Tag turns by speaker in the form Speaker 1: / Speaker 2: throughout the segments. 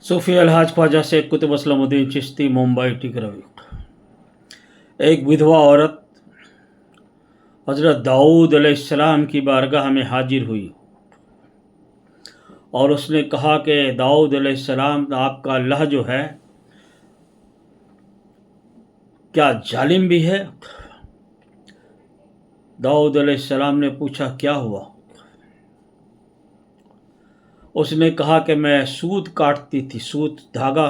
Speaker 1: सूफ़ी अलहाज ख्वाजा शेख कुतुब असलमुद्दीन चिश्ती मुंबई टिकरवी। एक विधवा औरत हज़रत दाऊद अलैहिस्सलाम की बारगाह में हाजिर हुई और उसने कहा कि दाऊद अलैहिस्सलाम, आपका अल्लाह जो है क्या जालिम भी है? दाऊद अलैहिस्सलाम ने पूछा, क्या हुआ? उसने कहा कि मैं सूत काटती थी, सूत धागा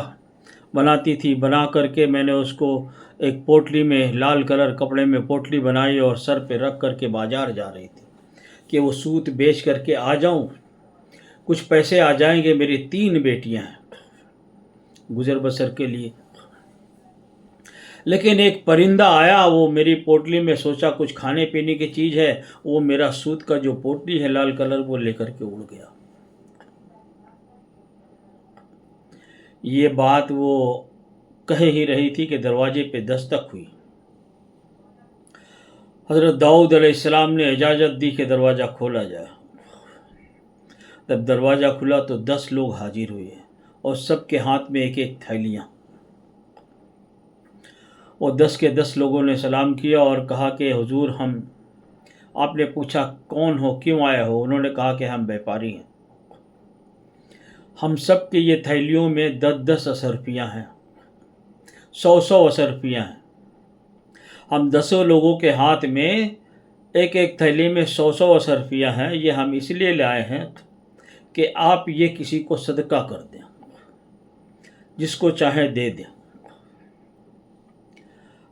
Speaker 1: बनाती थी, बना करके मैंने उसको एक पोटली में, लाल कलर कपड़े में पोटली बनाई और सर पे रख करके बाज़ार जा रही थी कि वो सूत बेच करके आ जाऊं, कुछ पैसे आ जाएंगे। मेरी 3 बेटियां हैं गुज़र बसर के लिए। लेकिन एक परिंदा आया, वो मेरी पोटली में, सोचा कुछ खाने पीने की चीज़ है, वो मेरा सूत का जो पोटली है लाल कलर, वो लेकर के उड़ गया। ये बात वो कह ही रही थी कि दरवाजे पे दस्तक हुई। हज़रत दाऊद अलैहिस्सलाम ने इजाज़त दी कि दरवाज़ा खोला जाए। जब दरवाज़ा खुला तो 10 लोग हाजिर हुए और सबके हाथ में एक एक थैलियाँ। और 10 के 10 लोगों ने सलाम किया और कहा कि हुजूर, हम, आपने पूछा कौन हो, क्यों आए हो? उन्होंने कहा कि हम व्यापारी हैं। हम सब के ये थैलियों में 10-10 असरफियाँ हैं, 100-100 असरफियाँ हैं। हम 10 लोगों के हाथ में एक एक थैली में 100-100 असरफियाँ हैं। ये हम इसलिए लाए हैं कि आप ये किसी को सदका कर दें, जिसको चाहे दे दें।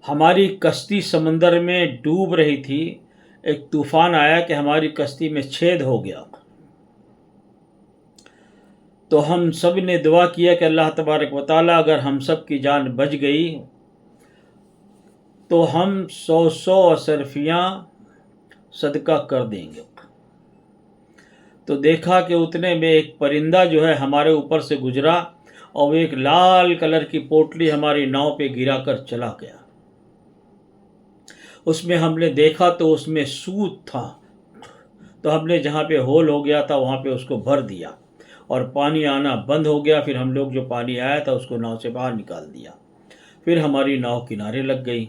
Speaker 1: हमारी कश्ती समंदर में डूब रही थी, एक तूफ़ान आया कि हमारी कश्ती में छेद हो गया। तो हम सब ने दुआ किया कि अल्लाह तबारक व तआला, अगर हम सब की जान बच गई तो हम 100-100 असरफियाँ सदका कर देंगे। तो देखा कि उतने में एक परिंदा जो है हमारे ऊपर से गुजरा और एक लाल कलर की पोटली हमारी नाव पे गिरा कर चला गया। उसमें हमने देखा तो उसमें सूत था, तो हमने जहाँ पे होल हो गया था वहाँ पे उसको भर दिया और पानी आना बंद हो गया। फिर हम लोग जो पानी आया था उसको नाव से बाहर निकाल दिया। फिर हमारी नाव किनारे लग गई।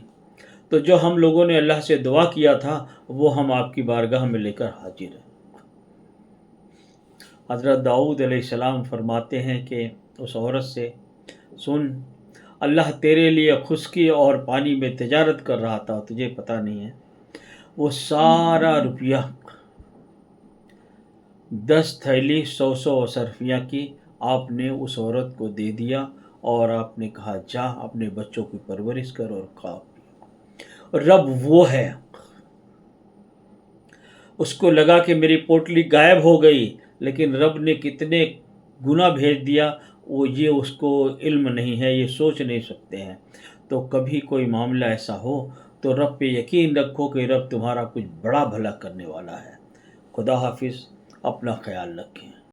Speaker 1: तो जो हम लोगों ने अल्लाह से दुआ किया था वो हम आपकी बारगाह में लेकर हाजिर हैं। हज़रत दाऊद अलैहिस्सलाम फरमाते हैं कि उस औरत से, सुन, अल्लाह तेरे लिए खुश्की और पानी में तिजारत कर रहा था, तुझे पता नहीं है। वो सारा रुपया 10 थैली 100-100 असरफियाँ की आपने उस औरत को दे दिया और आपने कहा, जा अपने बच्चों की परवरिश कर और खा पी। रब वो है, उसको लगा कि मेरी पोटली गायब हो गई, लेकिन रब ने कितने गुना भेज दिया वो ये उसको इल्म नहीं है, ये सोच नहीं सकते हैं। तो कभी कोई मामला ऐसा हो तो रब पे यकीन रखो कि रब तुम्हारा कुछ बड़ा भला करने वाला है। खुदा हाफिज़, अपना ख्याल रखें।